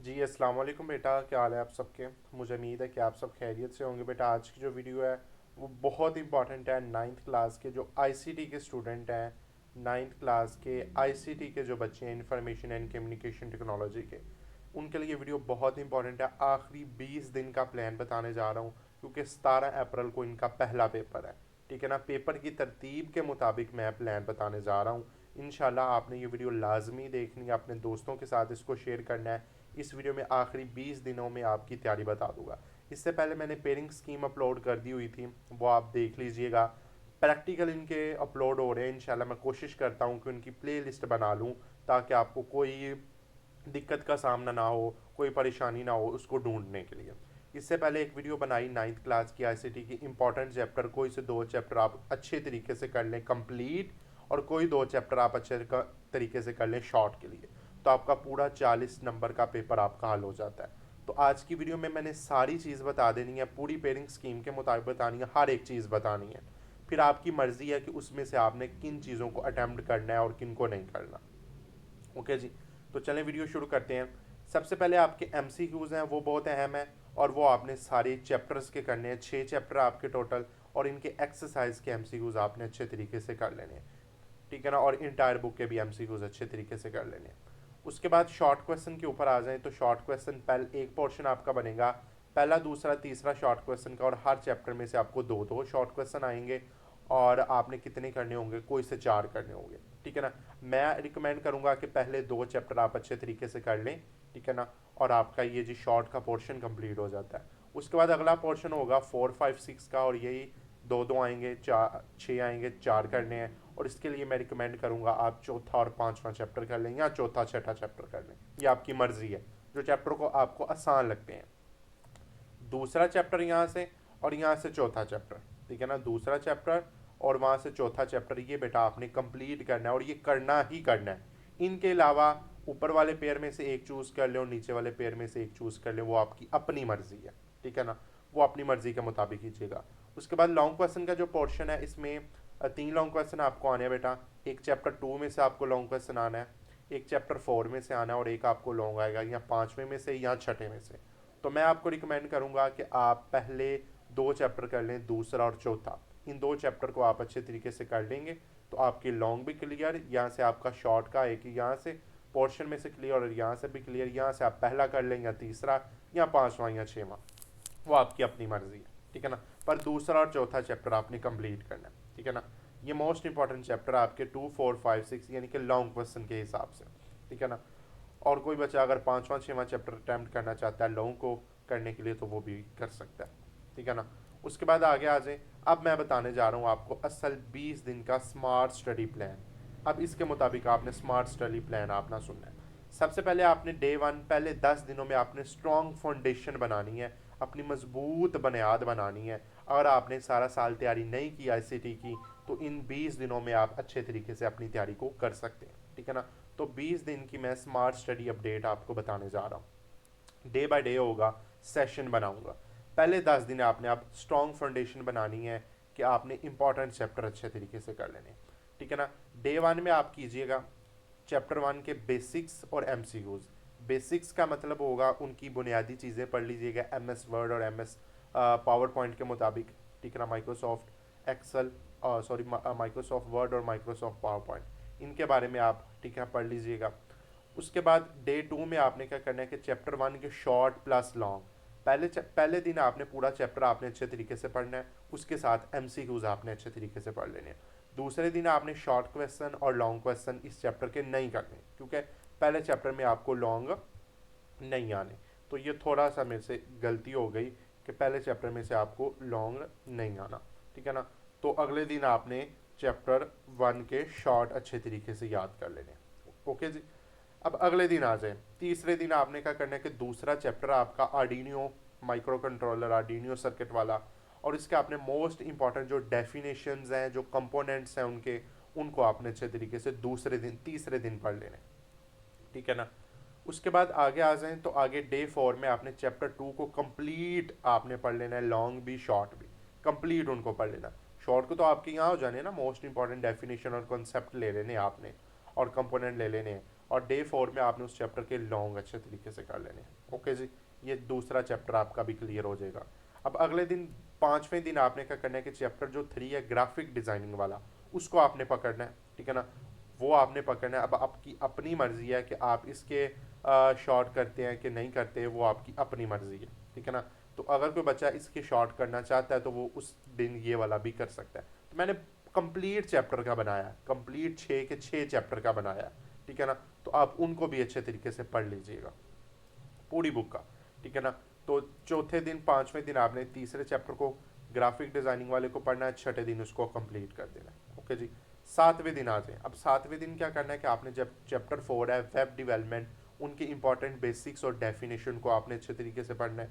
जी अस्सलाम वालेकुम बेटा, क्या हाल है आप सबके। मुझे उम्मीद है कि आप सब खैरियत से होंगे। बेटा आज की जो वीडियो है वो बहुत इंपॉर्टेंट है। नाइन्थ क्लास के जो आईसीटी के स्टूडेंट हैं, नाइन्थ क्लास के आईसीटी के जो बच्चे हैं, इंफॉर्मेशन एंड कम्युनिकेशन टेक्नोलॉजी के, उनके लिए वीडियो बहुत इंपॉर्टेंट है। आखिरी 20 दिन का प्लान बताने जा रहा हूँ क्योंकि 17 अप्रैल को इनका पहला पेपर है। ठीक है ना। पेपर की तरतीब के मुताबिक मैं प्लान बताने जा रहा हूँ। इंशाल्लाह आपने ये वीडियो लाजमी देखनी है, अपने दोस्तों के साथ इसको शेयर करना है। इस वीडियो में आखिरी 20 दिनों में आपकी तैयारी बता दूंगा। इससे पहले मैंने पेयरिंग स्कीम अपलोड कर दी हुई थी, वो आप देख लीजिएगा। प्रैक्टिकल इनके अपलोड हो रहे हैं। इंशाल्लाह मैं कोशिश करता हूँ कि उनकी प्ले लिस्ट बना लूँ ताकि आपको कोई दिक्कत का सामना ना हो, कोई परेशानी ना हो उसको ढूंढने के लिए। इससे पहले एक वीडियो बनाई नाइन्थ क्लास की आईसीटी की इंपॉर्टेंट चैप्टर, कोई से दो चैप्टर आप अच्छे तरीके से कर लें कंप्लीट, और कोई दो चैप्टर आप अच्छे तरीके से कर लें शॉर्ट के लिए, तो आपका पूरा 40 नंबर का पेपर आपका हल हो जाता है। तो आज की वीडियो में मैंने सारी चीज़ बता देनी है, पूरी पेयरिंग स्कीम के मुताबिक बतानी है, हर एक चीज़ बतानी है। फिर आपकी मर्ज़ी है कि उसमें से आपने किन चीज़ों को अटैम्प्ट करना है और किन को नहीं करना। ओके जी। तो चलें वीडियो शुरू करते हैं। सबसे पहले आपके एमसीक्यूज़ हैं, वो बहुत अहम है, और वो आपने सारे चैप्टर्स के करने हैं। 6 चैप्टर आपके टोटल, और इनके एक्सरसाइज के एमसीक्यूज़ आपने अच्छे तरीके से कर लेने हैं। ठीक है ना। और इंटायर बुक के भी एमसीक्यूज़ अच्छे तरीके से कर लेने हैं। उसके बाद शॉर्ट क्वेश्चन के ऊपर आ जाएं तो शॉर्ट क्वेश्चन पहले एक पोर्शन आपका बनेगा, पहला दूसरा तीसरा शॉर्ट क्वेश्चन का, और हर चैप्टर में से आपको दो दो शॉर्ट क्वेश्चन आएंगे। और आपने कितने करने होंगे, कोई से 4 करने होंगे। ठीक है ना। मैं रिकमेंड करूंगा कि पहले दो चैप्टर आप अच्छे तरीके से कर लें। ठीक है ना। और आपका ये जी शॉर्ट का पोर्शन कंप्लीट हो जाता है। उसके बाद अगला पोर्शन होगा 4 5 6 का, और यही दो दो आएंगे, चार 6 आएंगे, 4 करने हैं। और इसके लिए मैं रिकमेंड करूंगा आप चौथा और पांचवा चैप्टर कर लें, या चौथा छठा चैप्टर कर लें, ये आपकी मर्जी है, जो चैप्टर को आपको आसान लगते हैं। दूसरा चैप्टर यहाँ से, और यहाँ से चौथा चैप्टर। ठीक है ना। दूसरा चैप्टर और वहाँ से चौथा चैप्टर, ये बेटा आपने कंप्लीट करना है, और ये करना ही करना है। इनके अलावा ऊपर वाले पेयर में से एक चूज़ कर ले और नीचे वाले पेयर में से एक चूज़ कर ले, वो आपकी अपनी मर्जी है। ठीक है ना। वो अपनी मर्जी के मुताबिक कीजिएगा। उसके बाद लॉन्ग क्वेश्चन का जो पोर्शन है, इसमें 3 लॉन्ग क्वेश्चन आपको आने हैं बेटा। एक चैप्टर 2 में से आपको लॉन्ग क्वेश्चन आना है, एक चैप्टर 4 में से आना है, और एक आपको लॉन्ग आएगा या पाँचवें में से या छठे में से। तो मैं आपको रिकमेंड करूंगा कि आप पहले दो चैप्टर कर लें, दूसरा और चौथा। इन दो चैप्टर को आप अच्छे तरीके से कर लेंगे तो आपकी लॉन्ग भी क्लियर, यहाँ से आपका शॉर्ट का एक यहाँ से पोर्शन में से क्लियर, और यहाँ से भी क्लियर। यहाँ से आप पहला कर लें या तीसरा या पाँचवा या छठवां, वो आपकी अपनी मर्जी है। ठीक है ना। पर दूसरा और चौथा चैप्टर आपने कंप्लीट करना है। ठीक है ना। ये मोस्ट इंपॉर्टेंट चैप्टर है आपके 2 4 5 6 यानी कि लॉन्ग क्वेश्चन के हिसाब से। ठीक है ना। और कोई बच्चा अगर पाँचवा छठवां चैप्टर अटैम्प्ट करना चाहता है लॉन्ग को करने के लिए, तो वो भी कर सकता है। ठीक है ना। उसके बाद आगे आ जाए। अब मैं बताने जा रहा हूँ आपको असल 20 दिन का स्मार्ट स्टडी प्लान। अब इसके मुताबिक आपने स्मार्ट स्टडी प्लान अपना सुनना है। सबसे पहले आपने डे 1 पहले 10 दिनों में आपने स्ट्रॉन्ग फाउंडेशन बनानी है, अपनी मजबूत बुनियाद बनानी है। अगर आपने सारा साल तैयारी नहीं की आईसीटी की, तो इन 20 दिनों में आप अच्छे तरीके से अपनी तैयारी को कर सकते हैं। ठीक है ना। तो 20 दिन की मैं स्मार्ट स्टडी अपडेट आपको बताने जा रहा हूँ। डे बाय डे होगा, सेशन बनाऊंगा। पहले 10 दिन आपने आप स्ट्रॉन्ग फाउंडेशन बनानी है कि आपने इंपॉर्टेंट चैप्टर अच्छे तरीके से कर लेने। ठीक है ना। डे 1 में आप कीजिएगा चैप्टर 1 के बेसिक्स और एमसीक्यूज। बेसिक्स का मतलब होगा उनकी बुनियादी चीज़ें पढ़ लीजिएगा, एमएस वर्ड और एमएस पावर पॉइंट के मुताबिक। ठीक है ना। Microsoft Excel, sorry Microsoft Word और माइक्रोसॉफ्ट पावर पॉइंट, इनके बारे में आप ठीक है पढ़ लीजिएगा। उसके बाद डे 2 में आपने क्या करना है कि चैप्टर 1 के शॉर्ट प्लस लॉन्ग, पहले दिन आपने पूरा चैप्टर आपने अच्छे तरीके से पढ़ना है, उसके साथ एमसीक्यूज आपने अच्छे तरीके से पढ़ लेने हैं। दूसरे दिन आपने शॉर्ट क्वेश्चन और लॉन्ग क्वेश्चन इस चैप्टर के नहीं करने, क्योंकि पहले चैप्टर में आपको लॉन्ग नहीं आने। तो ये थोड़ा सा मेरे से गलती हो गई कि पहले चैप्टर में से आपको लॉन्ग नहीं आना। ठीक है ना। तो अगले दिन आपने चैप्टर 1 के शॉर्ट अच्छे तरीके से याद कर लेने। ओके जी। अब अगले दिन आ जाए, तीसरे दिन आपने क्या करना है कि दूसरा चैप्टर आपका आर्डिनियो माइक्रो कंट्रोलर, आर्डिनियो सर्किट वाला, और इसके आपने मोस्ट इंपॉर्टेंट जो डेफिनेशंस हैं, जो कंपोनेंट्स हैं उनके, उनको आपने अच्छे तरीके से दूसरे दिन तीसरे दिन पढ़ लेने। ठीक है ना। उसके बाद आगे आ जाएं तो आगे डे 4 में आपने चैप्टर 2 को कंप्लीट आपने पढ़ लेना है, लॉन्ग भी शॉर्ट भी कंप्लीट उनको पढ़ लेना। शॉर्ट को तो आपके यहाँ हो जाने ना, मोस्ट इंपॉर्टेंट डेफिनेशन और कॉन्सेप्ट ले लेने आपने, और कंपोनेंट ले लेने हैं। और डे 4 में आपने उस चैप्टर के लॉन्ग अच्छे तरीके से कर लेने हैं। ओके जी, ये दूसरा चैप्टर आपका भी क्लियर हो जाएगा। अब अगले दिन 5वें दिन आपने क्या करना है कि चैप्टर जो 3 है ग्राफिक डिज़ाइनिंग वाला, उसको आपने पकड़ना है, ठीक है ना। वो आपने पकड़ना है। अब आपकी अपनी मर्ज़ी है कि आप इसके शॉर्ट करते हैं कि नहीं करते, वो आपकी अपनी मर्ज़ी है, ठीक है ना। तो अगर कोई बच्चा इसके शॉर्ट करना चाहता है तो वो उस दिन ये वाला भी कर सकता है। तो मैंने कंप्लीट चैप्टर का बनाया है, कंप्लीट 6 के 6 चैप्टर का बनाया है, ठीक है ना। तो आप उनको भी अच्छे तरीके से पढ़ लीजिएगा, पूरी बुक का, ठीक है ना। तो चौथे दिन 5वें दिन आपने तीसरे चैप्टर को ग्राफिक डिज़ाइनिंग वाले को पढ़ना है, छठे दिन उसको कंप्लीट कर देना है। ओके जी, 7वें दिन आ जाए। अब 7वें दिन क्या करना है कि आपने जब चैप्टर 4 है वेब डेवलपमेंट, उनके इंपॉर्टेंट बेसिक्स और डेफिनेशन को आपने अच्छे तरीके से पढ़ना है।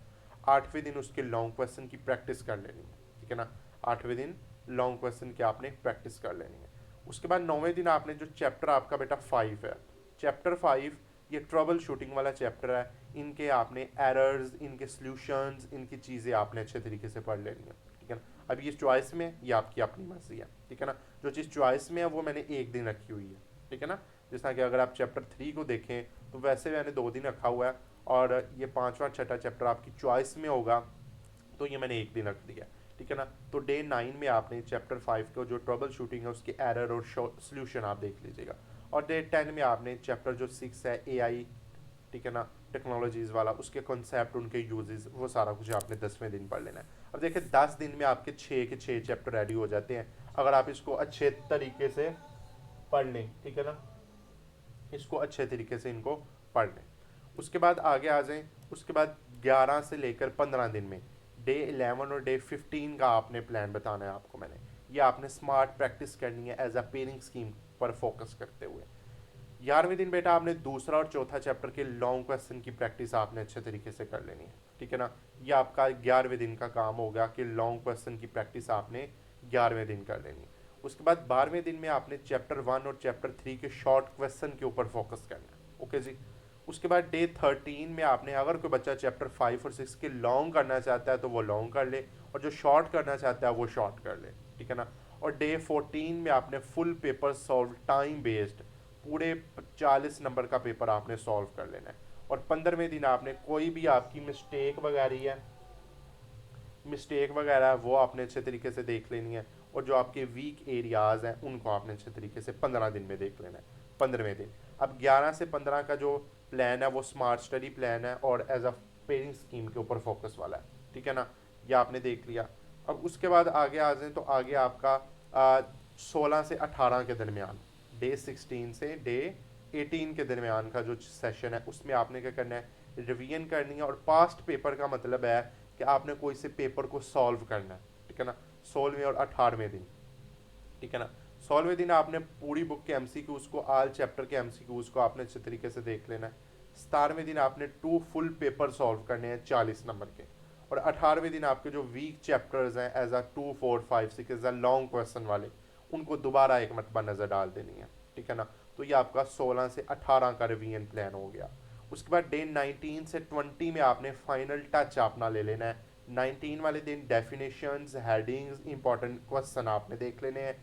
8वें दिन उसके लॉन्ग क्वेश्चन की प्रैक्टिस कर लेनी है, ठीक है ना। 8वें दिन लॉन्ग क्वेश्चन की आपने प्रैक्टिस कर लेनी है। उसके बाद 9वें दिन आपने जो चैप्टर आपका बेटा 5 है, चैप्टर 5 ये ट्रबल शूटिंग वाला चैप्टर है। इनके आपने एरर्स, इनके सॉल्यूशंस, इनकी चीज़ें आपने अच्छे तरीके से पढ़ लेनी है, ठीक है ना। अब ये चॉइस में, ये आपकी अपनी मर्जी है, ठीक है ना। जो चीज़ चॉइस में है वो मैंने एक दिन रखी हुई है, ठीक है ना। जिस तरह कि अगर आप चैप्टर 3 को देखें तो वैसे मैंने 2 दिन रखा हुआ है, और ये 5वां 6ठा चैप्टर आपकी चॉइस में होगा तो ये मैंने एक दिन रख दिया, ठीक है ना। तो डे 9 में आपने चैप्टर 5 को जो ट्रबल शूटिंग है उसके एरर और सोल्यूशन आप देख लीजिएगा। और डे 10 में आपने चैप्टर जो 6 है AI, ठीक है ना, टेक्नोलॉजीज़ वाला, उसके कॉन्सेप्ट, उनके यूजेस, वो सारा कुछ आपने 10वें दिन पढ़ लेना है। अब देखिए 10 दिन में आपके 6 के 6 चैप्टर रेडी हो जाते हैं अगर आप इसको अच्छे तरीके से पढ़ लें, ठीक है ना। इसको अच्छे तरीके से इनको पढ़ लें। उसके बाद आगे आ जाएं। उसके बाद 11 से लेकर 15 दिन में डे 11 और डे 15 का आपने प्लान बताना है आपको मैंने। ये आपने स्मार्ट प्रैक्टिस करनी है एज अ पेयरिंग स्कीम पर फोकस करते हुए। 11वें दिन बेटा आपने दूसरा और चौथा चैप्टर के लॉन्ग क्वेश्चन की प्रैक्टिस आपने अच्छे तरीके से कर लेनी है, ठीक है ना। ये आपका 11वें दिन का काम होगा कि लॉन्ग क्वेश्चन की प्रैक्टिस आपने 11वें दिन कर लेनी है। उसके बाद 12वें दिन में आपने चैप्टर 1 और चैप्टर 3 के शॉर्ट क्वेश्चन के ऊपर फोकस करना है। ओके जी। उसके बाद डे 13 में आपने, अगर कोई बच्चा चैप्टर 5 और 6 के लॉन्ग करना चाहता है तो वो लॉन्ग कर ले, और जो शॉर्ट करना चाहता है वो शॉर्ट कर ले, ठीक है ना। और डे 14 में आपने full paper solve time based, पूरे 40 नंबर का पेपर आपने सॉल्व कर लेना है। और 15वें दिन आपने कोई भी आपकी मिस्टेक वगैरह वो आपने अच्छे तरीके से देख लेनी है, और जो आपके वीक एरियाज हैं उनको आपने अच्छे तरीके से 15 दिन में देख लेना है, 15वें दिन। अब 11 से 15 का जो प्लान है वो स्मार्ट स्टडी प्लान है और एज अ पेयरिंग स्कीम के ऊपर फोकस वाला है, ठीक है ना। ये आपने देख लिया। अब उसके बाद आगे आ जाए तो आगे आपका 16 से 18 के दरमियान, डे 16 से डे 18 के दरमियान का जो सेशन है उसमें आपने क्या करना है, रिवीजन करनी है। और पास्ट पेपर का मतलब है कि आपने कोई से पेपर को सॉल्व करना है, ठीक है ना। 16वें और 18वें दिन, ठीक है ना। 16वें दिन आपने पूरी बुक के एमसीक्यूज को, ऑल चैप्टर के एमसीक्यूज को आपने अच्छे तरीके से देख लेना है। 17वें दिन आपने 2 फुल पेपर सॉल्व करने हैं 40 नंबर के। और 18वें दिन आपके जो वीक चैप्टर्स हैं as a 2 4 5 6 as a long question वाले, उनको दोबारा एक मरतबा नज़र डाल देनी है, ठीक है ना। तो ये आपका 16 से 18 का रिवीजन प्लान हो गया। उसके बाद डे 19 से 20 में आपने फाइनल टच अपना ले लेना है। 19 वाले दिन डेफिनेशंस, हेडिंग्स, इंपॉर्टेंट क्वेश्चन आपने देख लेने हैं।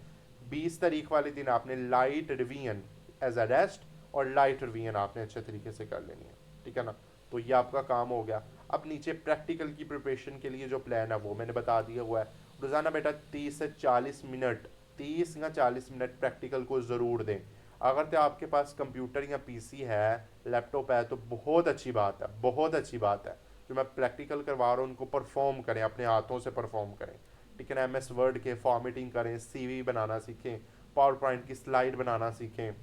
20 तारीख वाले दिन आपने light revision as a rest, और लाइट रिवीजन आपने अच्छे तरीके से कर लेनी है, ठीक है ना। तो ये आपका काम हो गया। अब नीचे प्रैक्टिकल की प्रिपरेशन के लिए जो प्लान है वो मैंने बता दिया हुआ है। रोज़ाना बेटा 30 से 40 मिनट, 30 या 40 मिनट प्रैक्टिकल को ज़रूर दें। अगर तो आपके पास कंप्यूटर या पीसी है, लैपटॉप है, तो बहुत अच्छी बात है, बहुत अच्छी बात है। जो मैं प्रैक्टिकल करवा रहा हूँ उनको परफॉर्म करें, अपने हाथों से परफॉर्म करें, ठीक है ना। MS वर्ड के फॉर्मेटिंग करें, CV बनाना सीखें, पावर पॉइंट की स्लाइड बनाना सीखें,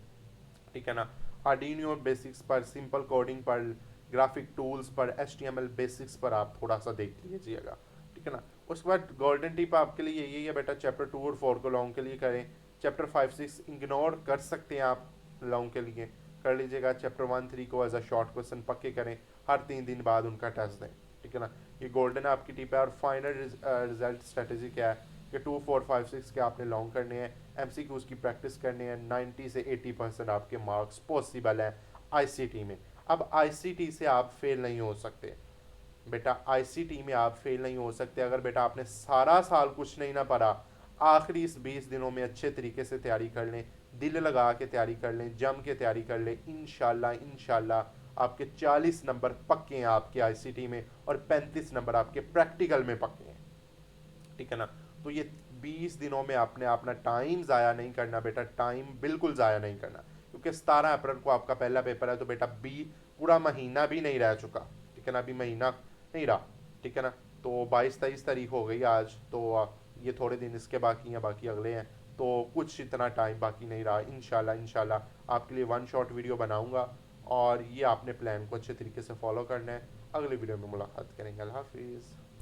ठीक है ना। आर्डिनो बेसिक्स पर, सिंपल कोडिंग पर, ग्राफिक टूल्स पर, HTML बेसिक्स पर आप थोड़ा सा देख लीजिएगा, ठीक है ना। उसके बाद गोल्डन टिप आपके लिए यही है बेटा, चैप्टर 2 और 4 को लॉन्ग के लिए करें। चैप्टर 5 6 इग्नोर कर सकते हैं आप, लॉन्ग के लिए कर लीजिएगा। चैप्टर 1 3 को एज अ शॉर्ट क्वेश्चन पक्के करें, हर 3 दिन बाद उनका टेस्ट दें, ठीक है ना। ये गोल्डन आपकी टिप है। और फाइनल रिजल्ट स्ट्रेटेजी क्या है कि 2 4 5 6 के आपने लॉन्ग करने हैं, MCQs की प्रैक्टिस करनी है। 90 से 80% आपके मार्क्स पॉसिबल हैं ICT में। अब ICT से आप फेल नहीं हो सकते बेटा, ICT में आप फेल नहीं हो सकते अगर बेटा आपने सारा साल कुछ नहीं ना पढ़ा। आखिरी इस 20 दिनों में अच्छे तरीके से तैयारी कर लें, दिल लगा के तैयारी कर लें, जम के तैयारी कर लें। इंशाल्लाह इंशाल्लाह आपके 40 नंबर पक्के हैं आपके आईसीटी में, और 35 नंबर आपके प्रैक्टिकल में पक्के हैं। ठीक है ना। तो ये 20 दिनों में आपने अपना टाइम ज़ाया नहीं करना बेटा, टाइम बिल्कुल ज़ाया नहीं करना, क्योंकि 17 अप्रैल को आपका पहला पेपर है। तो बेटा पूरा महीना भी नहीं रह चुका। ठीक है ना, अभी महीना नहीं रहा। ठीक है ना। तो 22-23 तारीख हो गई आज, तो ये थोड़े दिन इसके बाकी हैं, बाकी अगले हैं। तो कुछ इतना टाइम बाकी नहीं रहा। इंशाल्लाह इंशाल्लाह आपके लिए वन शॉट वीडियो बनाऊंगा, और ये आपने प्लान को अच्छे तरीके से फॉलो करना है। अगले वीडियो में मुलाकात करेंगे। अल्लाह हाफिज़।